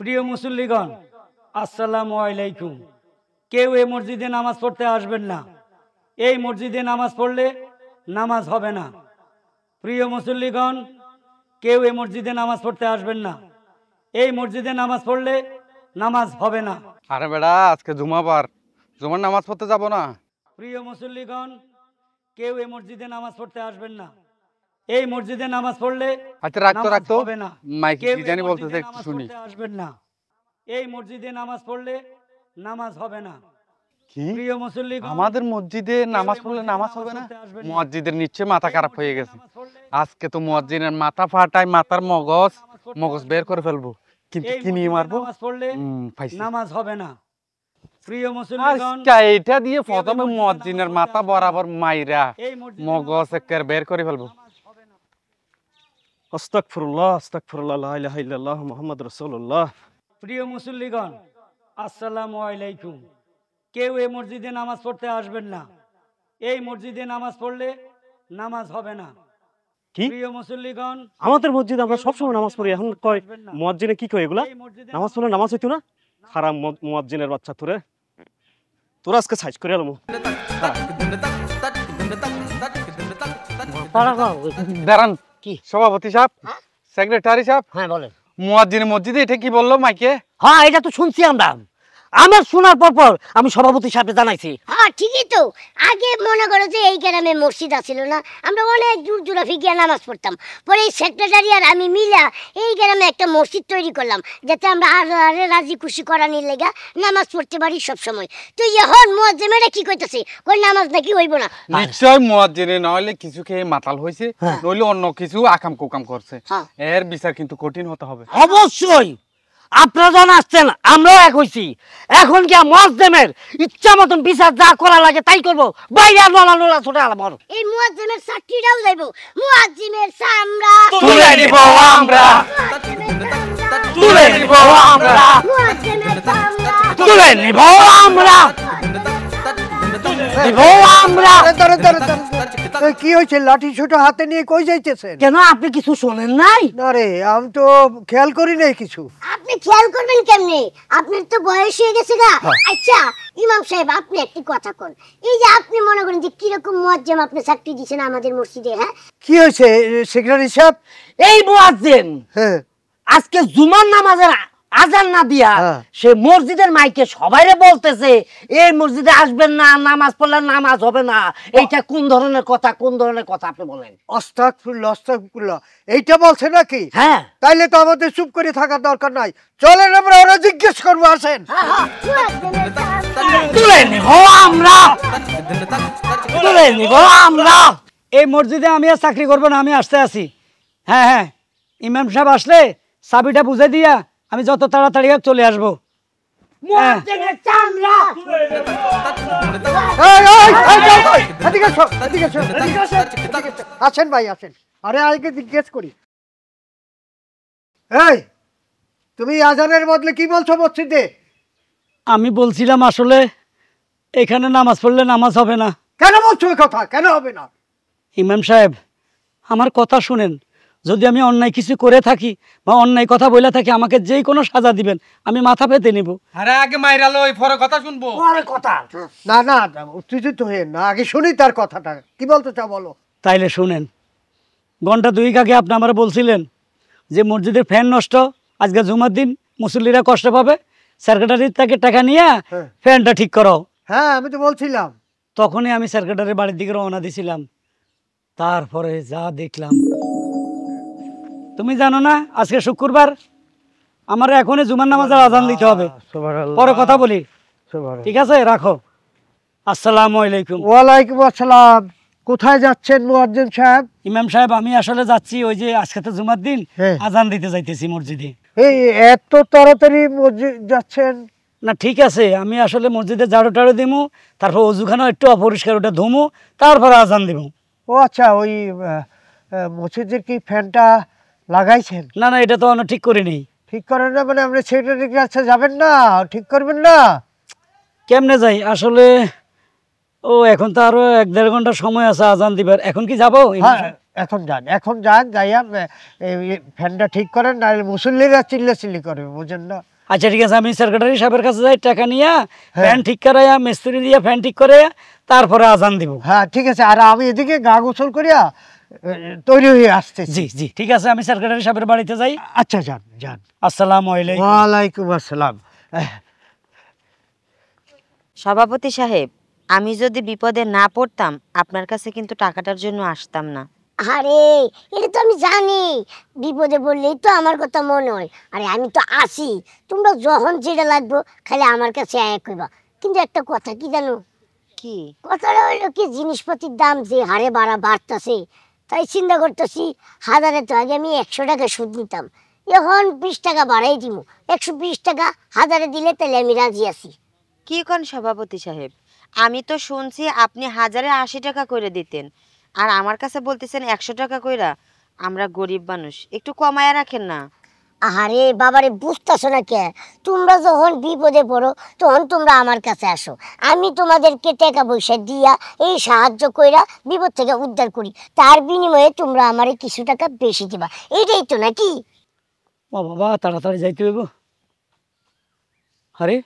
প্রিয় মুসল্লিগণ, আসসালামু আলাইকুম। কেউ এই মসজিদে নামাজ পড়তে আসবেন না। এই মসজিদে নামাজ পড়লে নামাজ হবে না। প্রিয় মুসল্লিগণ, কেউ এই মসজিদে নামাজ পড়তে আসবেন না। এই মসজিদে নামাজ পড়লে নামাজ হবে না। আরে বেড়া, আজকে জুমাবার, জুমার নামাজ পড়তে যাব না। প্রিয় মুসল্লিগণ, কেউ এই মসজিদে নামাজ পড়তে আসবেন না। এই মসজিদে নামাজ পড়লে আচ্ছা রাখতো হবে না। মাইকে কি জানি বলতেছে, একটু শুনি। আসবেন না। এই মসজিদে নামাজ পড়লে নামাজ হবে না। কি প্রিয় মুসল্লিগণ, আমাদের মসজিদে নামাজ পড়লে নামাজ হবে না? মুয়াজ্জিনের নিশ্চয় মাথা খারাপ হয়ে গেছে। আজকে তো মুয়াজ্জিনের মাথা ফাটাই, মাথার মগজ বের করে ফেলবো। কিন্তু কি নিয়ে মারবো? নামাজ হবে না। প্রিয় মুসল্লিগণ, এটা দিয়ে প্রথমে মুয়াজ্জিনের মাথা বরাবর মাইরা মগজ একের বের করে ফেলবো। আস্তাগফিরুল্লাহ, আস্তাগফিরুল্লাহ, লা ইলাহা ইল্লাল্লাহ, মুহাম্মাদুর রাসূলুল্লাহ। প্রিয় মুসল্লিগণ, আসসালামু আলাইকুম। কেউ এই মসজিদে নামাজ পড়তে আসবেন না। এই মসজিদে নামাজ পড়লে নামাজ হবে না। কি প্রিয় মুসল্লিগণ, আমাদের মসজিদে আমরা সবসময় নামাজ পড়ি, এখন কয় মুয়াজ্জিনে কি কয় এগুলা? নামাজ পড়লে নামাজ হইতো না? হারাম মুয়াজ্জিনের বাচ্চা, তোরা আজকে সাইজ করে এলাম। দাঁড়ান, কি সভাপতি সাহেব, সেক্রেটারি সাহেব, হ্যাঁ বলেন। মুয়াজ্জিনের মসজিদে এটা কি বললো মাইকে? হ্যাঁ, এটা তো শুনছি আমরা। আমার শোনার পর আমি সভাপতি সাহেবকে জানাইছি। হ্যাঁ ঠিকই তো। আগে মনে করো যে এই গ্রামে মসজিদ আছিল না, আমরা অনেক দূর দূরাফি গিয়ে নামাজ পড়তাম। পরে এই সেক্রেটারি আর আমি মিলা এই গ্রামে একটা মসজিদ তৈরি করলাম, যাতে আমরা আরে রাজি খুশি করানির লেগা নামাজ পড়তে পারি সব সময়। তো এখন মুয়াজ্জিমেরা কি কইতাছে, কই নামাজ নাকি হইব না? নিশ্চয় মুয়াজ্জিনে নইলে কিছু খেয়ে মাতাল হয়েছে, নইলে অন্য কিছু আকাম কুকাম করছে। এর বিচার কিন্তু কঠিন হতে হবে। অবশ্যই। আপনারা যখন আসছেন আমরাও এক হইছি। এখন কি মুয়াজ্জিমের ইচ্ছা মতন বিচার যা করা লাগে তাই করবো। বাইরে নোলা ছোটা আলাম। এই মুয়াজ্জিমের চাকরিটাও যাইব। মুয়াজ্জিমের চামড়া তুলে নিব আমরা, তুলে নিব আমরা, মুয়াজ্জিমের চামড়া তুলে নিব আমরা, কি হয়েছে? লাঠি ছোট হাতে নিয়ে কই যাইতেছেন? কেন, আপনি কিছু শোনেন নাই? না রে, আমি তো খেয়াল করি নাই কিছু। আপনি খেয়াল করবেন কেমনে? আপনার তো বয়স হয়ে গেছে না। আচ্ছা ইমাম সাহেব, আপনি একটি কথা কোন, এই যে আপনি মনে করেন যে কিরকম মুয়াজ্জিম আপনি চাকরি দিয়েছেন আমাদের মসজিদে, হ্যাঁ কি হয়েছে সেক্রেটারি সাহেব? এই মুয়াজ্জিম হ্যাঁ, আজকে জুমার নামাজের আজান না দিয়া সে মসজিদের মাইকে সবাইরে বলতেছে এই মসজিদে আসবেন না, নামাজ পড়লে নামাজ হবে না। এইটা কোন ধরনের কথা, কোন ধরনের কথা আপনি বলেন? আস্তাগফিরুল্লাহ, আস্তাগফিরুল্লাহ, এইটা বলছে নাকি? হ্যাঁ। তাইলে তো আমাদের চুপ করে থাকার দরকার নাই, চলেন আমরা ওরা জিজ্ঞেস করবো, আসেন। তুলে নিব আমরা, তুলে নিব আমরা। এই মসজিদে আমি আর চাকরি করবো না, আমি আসতে আছি। হ্যাঁ হ্যাঁ, ইমাম সাহেব আসলে চাবিটা বুঝে দিয়া আমি যত তাড়াতাড়ি চলে আসবো। আসেন ভাই, আসেন। আরে আগে জিজ্ঞেস করি, এই তুমি আজানের বদলে কি বলছো মসজিদে? আমি বলছিলাম আসলে এখানে নামাজ পড়লে নামাজ হবে না। কেন বলছো এই কথা? কেন হবে না? ইমাম সাহেব আমার কথা শুনেন, যদি আমি অন্যায় কিছু করে থাকি বা অন্যায় কথা বলে থাকি, আমাকে যে কোনো সাজা দিবেন, আমি মাথা পেতে নিব। আরে আগে মাইরালো, এই পরে কথা শুনবো। পরে কথা। না না, উত্তেজিত হয়ে না, আগে শুনি তার কথাটা, কি বলতে চাও বলো। তাইলে শুনেন, ঘন্টা 2 আগে আপনি আমার বলছিলেন যে মসজিদের ফ্যান নষ্ট, আজকে জুমার দিন মুসল্লিরা কষ্ট পাবে, সেক্রেটারির থেকে টাকা নিয়ে ফ্যানটা ঠিক করো। হ্যাঁ আমি তো বলছিলাম। তখনই আমি সেক্রেটারির বাড়ির দিকে রওনা দিছিলাম। তারপরে যা দেখলাম, তুমি জানো না আজকে শুক্রবার, আমার এখনই জুমার নামাজের আজান দিতে হবে। পরে কথা বলি, ঠিক আছে? রাখো। আসসালামু আলাইকুম। ওয়ালাইকুম আসসালাম। কোথায় যাচ্ছেন মুয়াজ্জিম সাহেব? ইমাম সাহেব আমি আসলে যাচ্ছি, ওই যে আজকে তো জুমার দিন, আজান দিতে যাইতেছি মসজিদে। এই এত তাড়াতাড়ি মসজিদ যাচ্ছেন? না ঠিক আছে, আমি আসলে মসজিদে ঝাড়ু টাড়ু দিমু, তারপর অজুখানা একটু অপরিষ্কার, ওটা ধুমু, তারপরে আজান দিব। ও আচ্ছা, ওই মসজিদের কি ফ্যানটা লাগাইছেন? না না, এটা তো আমরা ঠিক করিনি। ঠিক করেন না মানে আপনি সেক্রেটারির কাছে যাবেন না, ঠিক করবেন না? কেমনে যাই আসলে, ও এখন তো আরো 1-1.5 ঘন্টা সময় আছে আজান দিবার, এখন কি যাবো? এখন যান, এখন যান, যাইয়া ফ্যানটা ঠিক করেন, নাহলে মুসল্লিরা চিল্লাচিল্লি করবে, বুঝেন না? আচ্ছা ঠিক আছে, আমি সেক্রেটারি সাহেবের কাছে যাই, টাকা নিয়ে ফ্যান ঠিক করাইয়া মিস্ত্রি দিয়ে ফ্যান ঠিক করে তারপরে আজান দিব। হ্যাঁ ঠিক আছে, আর আমি এদিকে গা গোসল করিয়া তৈরি হয়ে আসতেছি। জি জি ঠিক আছে, আমি সেক্রেটারি সাহেবের বাড়িতে যাই। আচ্ছা যান যান। আসসালামু আলাইকুম। ওয়ালাইকুম আসসালাম। সভাপতি সাহেব, আমি যদি বিপদে না পড়তাম আপনার কাছে কিন্তু টাকাটার জন্য আসতাম না। আরে এটা তো আমি জানি, বিপদে পড়লেই তো আমার কথা মনে হয়। আরে আমি তো আছি, তোমরা যখন যেটা লাগবো খালি আমার কাছে আয়া কইবা। কিন্তু একটা কথা কি জানো, কি কথাটা হইলো কি, জিনিসপাতির দাম যে হারে বাড়তাছে, তাই চিন্তা করতেছি হাজারে তো আগে আমি 100 টাকা সুদ নিতাম, এখন 20 টাকা বাড়াই দিব। 120 টাকা হাজারে দিলে তাহলে আমি রাজি আছি। কি কোন সভাপতি সাহেব, আমি তো শুনছি আপনি 1080 টাকা করে দিতেন, আর আমার কাছে বলতেছেন 100 টাকা কইরা। আমরা গরিব মানুষ, একটু কমায়া রাখেন না। আরে বাবারে, বুঝতেছো না কে? তোমরা যখন বিপদে পড়ো তখন তোমরা আমার কাছে আসো, আমি তোমাদেরকে টাকা পয়সা দিয়া এই সাহায্য কইরা বিপদ থেকে উদ্ধার করি, তার বিনিময়ে তোমরা আমারে কিছু টাকা বেশি দিবা, এটাই তো নাকি? ও বাবা, তাড়াতাড়ি যাইতে হইব। আরে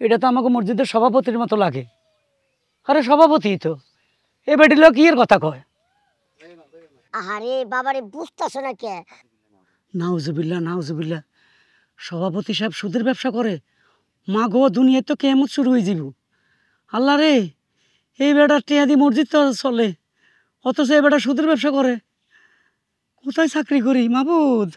এটা তো আমাকে মসজিদের সভাপতির মতো লাগে। আরে সভাপতি তো, এ বেটিল কি এর কথা কয়? আরে বাবারে, বুঝতেছো না কে? নাউজুবিল্লাহ নাউজুবিল্লাহ, সভাপতি সাহেব সুদের ব্যবসা করে? মা গো, দুনিয়ায় তো কেমন শুরু হয়ে যাব। আল্লাহ রে, এই বেটা টেয়াদি মসজিদ তো চলে, অথচ এই বেটা সুদের ব্যবসা করে। কোথায় চাকরি করি মাবুদ?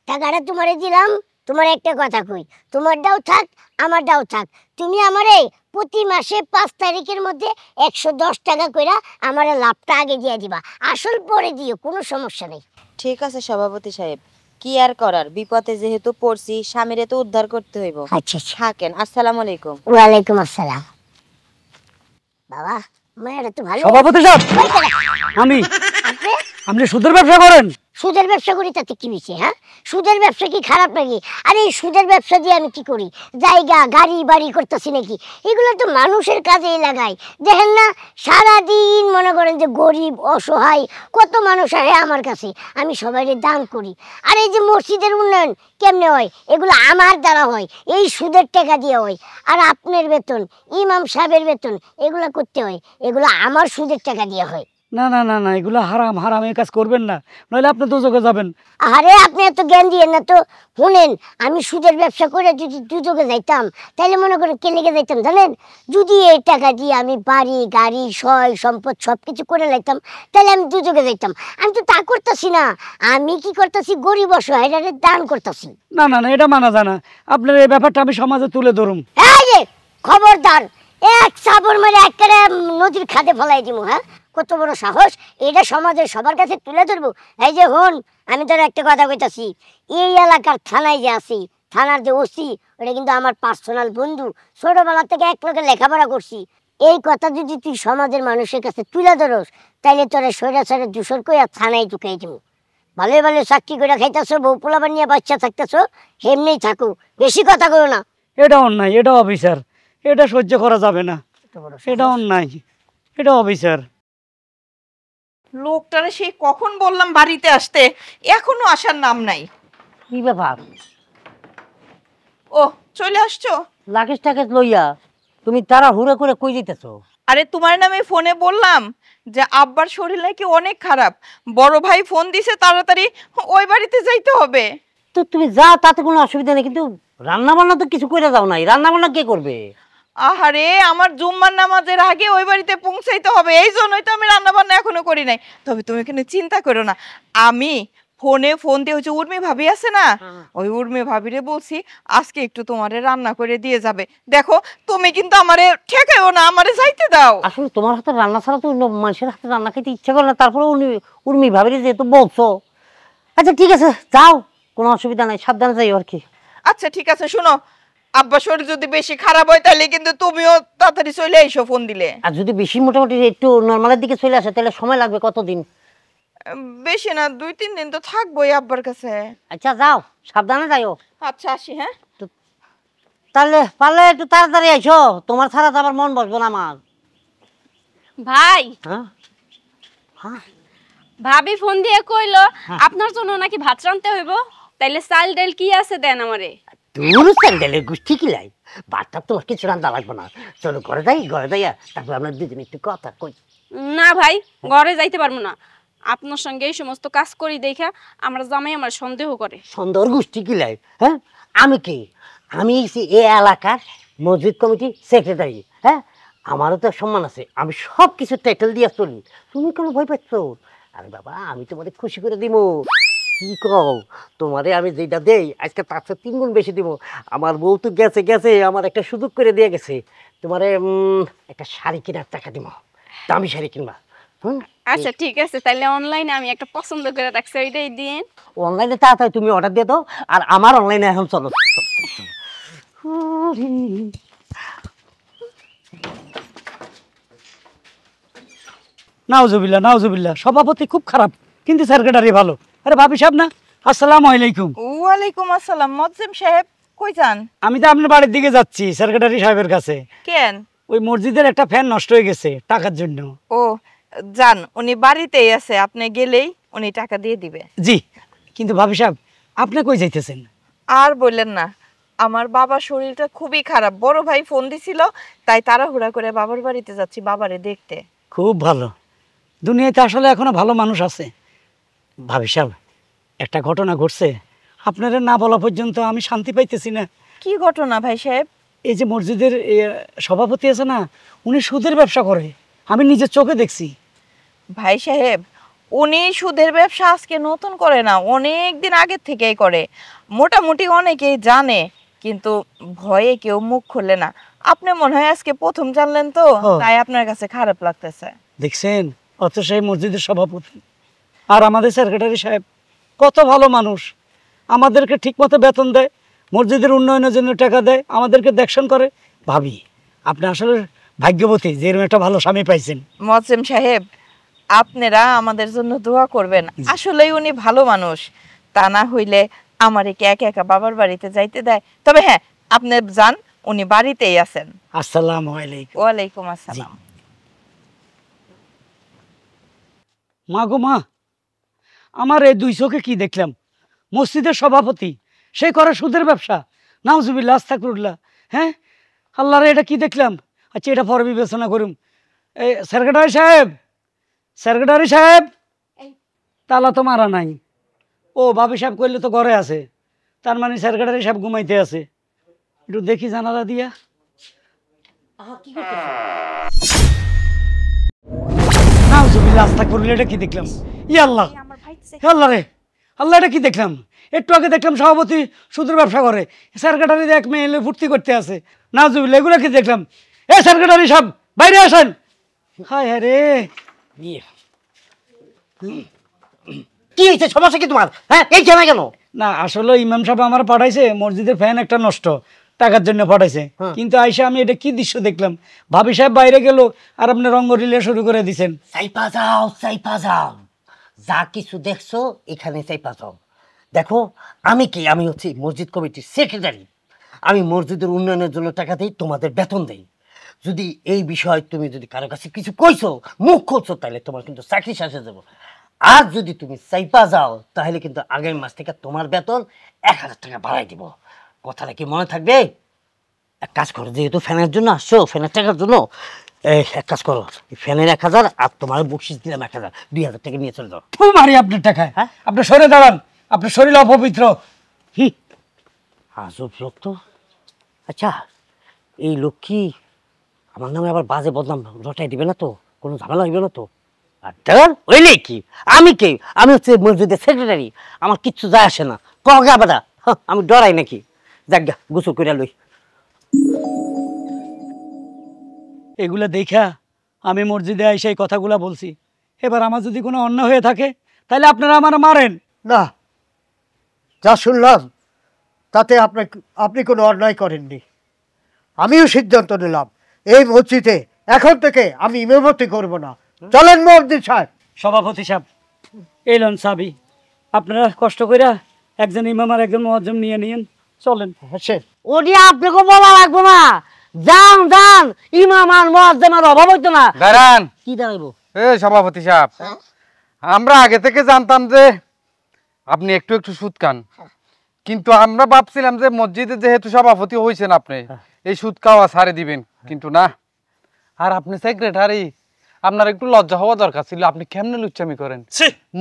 টাকাটা তোমারে দিলাম, তোমার একটা কথা কই, তোমারটাও থাক আমারটাও থাক, তুমি আমারে প্রতি মাসে 5 তারিখের মধ্যে 110 টাকা কইরা আমারে লাভটা আগে দিয়ে দিবা, আসল পরে দিও, কোনো সমস্যা নেই। ঠিক আছে সভাপতি সাহেব, কি আর করার, বিপদে যেহেতু পড়ছি স্বামীরে তো উদ্ধার করতে হইব। আচ্ছা আচ্ছা, থাকেন, আসসালামু আলাইকুম। ওয়ালাইকুম আসসালাম। বাবা মায়েরা তো ভালো। সভাপতি সাহেব, আমি আপনি আপনি সুদের ব্যবসা করেন? সুদের ব্যবসা করি তাতে কি হয়েছে? হ্যাঁ, সুদের ব্যবসা কি খারাপ নাকি? আরে এই সুদের ব্যবসা দিয়ে আমি কি করি? জায়গা গাড়ি বাড়ি করতেছি নাকি? এগুলো তো মানুষের কাজেই লাগাই। দেখেন না, সারাদিন মনে করেন যে গরিব অসহায় কত মানুষ আসে আমার কাছে, আমি সবাইকে দান করি। আর এই যে মসজিদের উন্নয়ন কেমনে হয়, এগুলো আমার দ্বারা হয়, এই সুদের টাকা দিয়ে হয়। আর আপনার বেতন, ইমাম সাহেবের বেতন, এগুলো করতে হয়, এগুলো আমার সুদের টাকা দিয়ে হয়। না না না না, এগুলো হারাম হারাম, এই কাজ করবেন না, নইলে আপনি দুজকে যাবেন। আরে আপনি এত জ্ঞান দিয়েন না তো। শুনেন, আমি সুদের ব্যবসা করে যদি দুযোগে যাইতাম তাহলে মনে করেন কে লেগে যাইতাম জানেন? যদি এই টাকা দিয়ে আমি বাড়ি গাড়ি সয় সম্পদ সব কিছু করে লাইতাম তাহলে আমি দুযোগে যাইতাম। আমি তো তা করতেছি না, আমি কি করতেছি, গরিব অসহায়রে দান করতেছি। না না না, এটা মানা যায় না। আপনার এই ব্যাপারটা আমি সমাজে তুলে ধরুম। এই যে খবরদার, এক সাবর মেরে একেবারে নদীর খাদে ফেলাই দিব। হ্যাঁ, কত বড় সাহস, এটা সমাজের সবার কাছে তুলে ধরবো? এই যে হন, আমি তোর একটা কথা কইতাছি, এই এলাকার থানায় যে আছি, থানার যে ওসি, ওটা কিন্তু আমার পার্সোনাল বন্ধু, ছোটবেলা থেকে এক লগে লেখাপড়া করছি। এই কথা যদি তুই সমাজের মানুষের কাছে তুলে ধরস তাইলে তোরা সৈরাচারে দূষণ কইয়া থানায় ঢুকাই দিব। ভালো ভালো চাকরি করে খাইতেছো, বউ পোলাবার নিয়ে বাচ্চা থাকতেছো, এমনিই থাকো, বেশি কথা করো না। এটা অন্যায়, এটা অবিচার, এটা সহ্য করা যাবে না, এটা অন্যায়, এটা অবিচার। লোকটারে সেই কখন বললাম বাড়িতে আসতে, এখনো আসার নাম নাই। কি ব্যাপার? ও চলে আসছো? লাগেজ টাকেজ লইয়া তুমি তারা হুড়ে করে কই যেতেছো? আরে তোমার নামে ফোনে বললাম যে আব্বার শরীর নাকি অনেক খারাপ, বড় ভাই ফোন দিছে তাড়াতাড়ি ওই বাড়িতে যাইতে হবে। তো তুমি যা, তাতে কোনো অসুবিধা নেই, কিন্তু রান্না বান্না তো কিছু করে দাও নাই, রান্না বান্না কে করবে? আহারে, আমার জুম্মার নামাজের আগে ওই বাড়িতে পৌঁছাইতে হবে, এই জন্যই তো আমি রান্না বান্না এখনো করি নাই। তবে তুমি এখানে চিন্তা করো না, আমি ফোন দিয়ে হচ্ছে উর্মি ভাবি আছে না, ওই উর্মি ভাবিরে বলছি আজকে একটু তোমারে রান্না করে দিয়ে যাবে। দেখো তুমি কিন্তু আমারে ঠেকাইও না, আমারে যাইতে দাও। আসলে তোমার হাতে রান্না ছাড়া তো অন্য মানুষের হাতে রান্না খেতে ইচ্ছা করে না, তারপরে উর্মি ভাবিরে যেহেতু বলছো, আচ্ছা ঠিক আছে যাও, কোনো অসুবিধা নাই, সাবধানে যাই আর কি। আচ্ছা ঠিক আছে, শুনো, আব্বা শরীর যদি বেশি খারাপ হয় তাহলে কিন্তু তুমিও তাড়াতাড়ি চলে এসো ফোন দিলে। আর যদি বেশি মোটামুটি একটু নর্মালের দিকে চলে আসে তাহলে সময় লাগবে কতদিন? বেশি না, 2-3 দিন তো থাকবোই আব্বার কাছে। আচ্ছা যাও, সাবধানে যাইও। আচ্ছা আসি। হ্যাঁ তাহলে পারলে একটু তাড়াতাড়ি আইসো, তোমার ছাড়া তো আবার মন বসবো না আমার। ভাই, হ্যাঁ হ্যাঁ, ভাবি ফোন দিয়ে কইলো আপনার জন্য নাকি ভাত রানতে হইব, তাইলে চাল ডাল কি আছে দেন আমারে। দূর স্যান্ডেলের গোষ্ঠী কিলাই বাচ্চা তোমার কিছু রান্না লাগবে না, চলো ঘরে যাইয়া তারপর আমরা দুজন একটু কথা কই। না ভাই, ঘরে যাইতে পারবো না। আপনার সঙ্গে এই সমস্ত কাজ করি দেখা আমার জামাই আমার সন্দেহ করে। সুন্দর গোষ্ঠী কিলাই, হ্যাঁ আমি কি, আমি এই এলাকার মসজিদ কমিটির সেক্রেটারি, হ্যাঁ আমারও তো সম্মান আছে, আমি সব কিছু টাইটেল দিয়ে চলি, তুমি কেন ভয় পাচ্ছ? আরে বাবা আমি তোমাদের খুশি করে দিব, কি কও তোমারে আমি যেটা দেই আজকে তার চেয়ে 3 গুণ বেশি দিব। আমার বউ তো গেছে আমার একটা সুযোগ করে দিয়ে গেছে, তোমারে একটা শাড়ি কেনার টাকা দিব, দামি শাড়ি কিনবা। আচ্ছা ঠিক আছে, তাহলে অনলাইনে আমি একটা পছন্দ করে রাখছি, ওইটাই দিন। অনলাইনে তাড়াতাড়ি তুমি অর্ডার দিয়ে দাও, আর আমার অনলাইনে এখন চলো। নাউজুবিল্লাহ, সভাপতি খুব খারাপ কিন্তু সেক্রেটারি ভালো। আরে ভাবি সাহেব না, আসসালামু আলাইকুম। ওয়ালাইকুম আসসালাম। মজ্জেম সাহেব কই যান? আমি তো আপনার বাড়ির দিকে যাচ্ছি সেক্রেটারি সাহেবের কাছে। কেন? ওই মসজিদের একটা ফ্যান নষ্ট হয়ে গেছে টাকার জন্য। ও যান, উনি বাড়িতেই আছে, আপনি গেলেই উনি টাকা দিয়ে দিবে। জি, কিন্তু ভাবি সাহেব আপনি কই যাইতেছেন? আর বললেন না, আমার বাবার শরীরটা খুবই খারাপ, বড় ভাই ফোন দিছিল, তাই তাড়াহুড়া করে বাবার বাড়িতে যাচ্ছি বাবারে দেখতে। খুব ভালো, দুনিয়াতে আসলে এখনো ভালো মানুষ আছে। ভাবি সাহেব একটা ঘটনা ঘটছে, আপনারা না বলা পর্যন্ত আমি শান্তি পাইতেছি না। কি ঘটনা ভাই সাহেব? এই যে মসজিদের সভাপতি আছে না, উনি সুদের ব্যবসা করে, আমি নিজের চোখে দেখছি। ভাই সাহেব উনি সুদের ব্যবসা আজকে নতুন করে না, অনেক দিন আগের থেকেই করে, মোটামুটি অনেকেই জানে, কিন্তু ভয়ে কেউ মুখ খুলে না। আপনি মনে হয় আজকে প্রথম জানলেন তো, তাই আপনার কাছে খারাপ লাগতেছে। দেখছেন, অত সেই মসজিদের সভাপতি আর আমাদের সেক্রেটারি সাহেব কত ভালো মানুষ, আমাদেরকে ঠিকমতো বেতন দেয়, মসজিদের উন্নয়নের জন্য টাকা দেয়, আমাদেরকে দেখশন করে। ভাবি আপনি আসলে ভাগ্যবতী যে এরকম একটা ভালো স্বামী পাইছেন। মজ্জেম সাহেব আপনারা আমাদের জন্য দোয়া করবেন, আসলেই উনি ভালো মানুষ, তা না হইলে আমার একে একা একা বাবার বাড়িতে যাইতে দেয়। তবে হ্যাঁ আপনি যান, উনি বাড়িতেই আছেন। আসসালামু আলাইকুম। ওয়ালাইকুম আসসালাম। মা গো মা, আমার এই 2 চোখে কি দেখলাম, মসজিদের সভাপতি সে করে সুদের ব্যবসা, নাউজুবিল্লাহ আস্তাগফিরুল্লাহ। হ্যাঁ আল্লাহ রে, এটা কি দেখলাম। আচ্ছা এটা পরে বিবেচনা করুন। এই সেক্রেটারি সাহেব তালা তো মারা নাই। ও ভাবি সাহেব কইলে তো ঘরে আছে, তার মানে সেক্রেটারি সাহেব ঘুমাইতে আছে। একটু দেখি জানালা দিয়া। নাউজুবিল্লাহ আস্তাগফিরুল্লাহ, এটা কি দেখলাম? ই আল্লাহ, আল্লাহ রে আল্লাহ, এটা কি দেখলাম? একটু আগে দেখলাম সভাপতি সুদের ব্যবসা করে, সেক্রেটারি এক মেয়ে এলে ফুর্তি করতে আছে। নাউজুবিল্লাহ, এগুলো কি দেখলাম? এ সেক্রেটারি সাহেব বাইরে আসেন। হায় হায় রে, কি হয়েছে, সমস্যা কি তোমার? হ্যাঁ এই কেন কেন? না আসলে ইমাম সাহেব আমার পাঠাইছে, মসজিদের ফ্যান একটা নষ্ট, টাকার জন্য পাঠাইছে। কিন্তু আইসা আমি এটা কি দৃশ্য দেখলাম, ভাবি সাহেব বাইরে গেল আর আপনি রঙ্গ রিলে শুরু করে দিছেন। চাইপা যাও, যা কিছু দেখছো এখানে চাইপা যাও। দেখো আমি কি, আমি হচ্ছি মসজিদ কমিটির সেক্রেটারি, আমি মসজিদের উন্নয়নের জন্য টাকা দিই, তোমাদের বেতন দেই। যদি এই বিষয় তুমি যদি কারো কাছে কিছু কইছো, মুখ খুলছো, তাহলে তোমার কিন্তু চাকরি শেষে যাবো। আর যদি তুমি চাইপা যাও তাহলে কিন্তু আগামী মাস থেকে তোমার বেতন 1000 টাকা বাড়াই দিব। কথাটা কি মনে থাকবে? এক কাজ করো, যেহেতু ফ্যানের জন্য আসছো, ফ্যানের টাকার জন্য এক কাজ করো, ফ্যানের 1000 আর তোমার বকশিস দিলাম 1000, 2000 টাকা নিয়ে চলে যাও। মারি আপনার টাকায়। হ্যাঁ আপনি সরে দাঁড়ান, আপনার শরীর অপবিত্র। আজব লোক তো। আচ্ছা এই লোক কি আমার নামে আবার বাজে বদনাম রটাই দিবে না তো? কোনো ঝামেলা হইবে না তো? আর হইলে কি, আমি কে? আমি হচ্ছে মসজিদের সেক্রেটারি, আমার কিচ্ছু যায় আসে না। কগা বাদা, আমি ডরাই নাকি? যাক গা, গোসল করে লই। এগুলা দেখা আমি মসজিদে এসে এই কথাগুলা বলছি। এবার আমার যদি কোনো অন্যায় হয়ে থাকে তাহলে আপনারা আমার মারেন না, যা শুনলাম তাতে আপনি কোনো অন্যায় করেননি। আমিও সিদ্ধান্ত নিলাম এই মসজিদে এখন থেকে আমি ইমামতি করব না। চলেন মসজিদ সাহেব। সভাপতি সাহেব এই লন চাবি, আপনারা কষ্ট করে একজন ইমাম আর একজন মুয়াজ্জিম নিয়ে নিয়েন, চলেন। ওটি আপনাকে বলা লাগবো না, যান ইমাম আর মুয়াজ্জিমের অভাব হইতো না। দাঁড়ান। কি দাঁড়াইবো? সভাপতি সাহেব, আমরা আগে থেকে জানতাম যে আপনি একটু একটু সুদ খান, কিন্তু আমরা ভাবছিলাম যে মসজিদে যেহেতু সভাপতি হয়েছেন আপনি এই সুদ খাওয়া ছাড়ে দিবেন, কিন্তু না। আর আপনি সেক্রেটারি, আপনার একটু লজ্জা হওয়া দরকার ছিল। আপনি কেমনে লুচ্চামি করেন?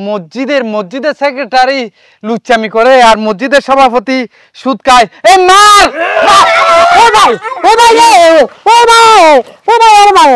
মসজিদের সেক্রেটারি লুচ্চামি করে আর মসজিদের সভাপতি সুদ খায়। এই মার! ও ভাই ও ভাই ও ভাই ও ভাই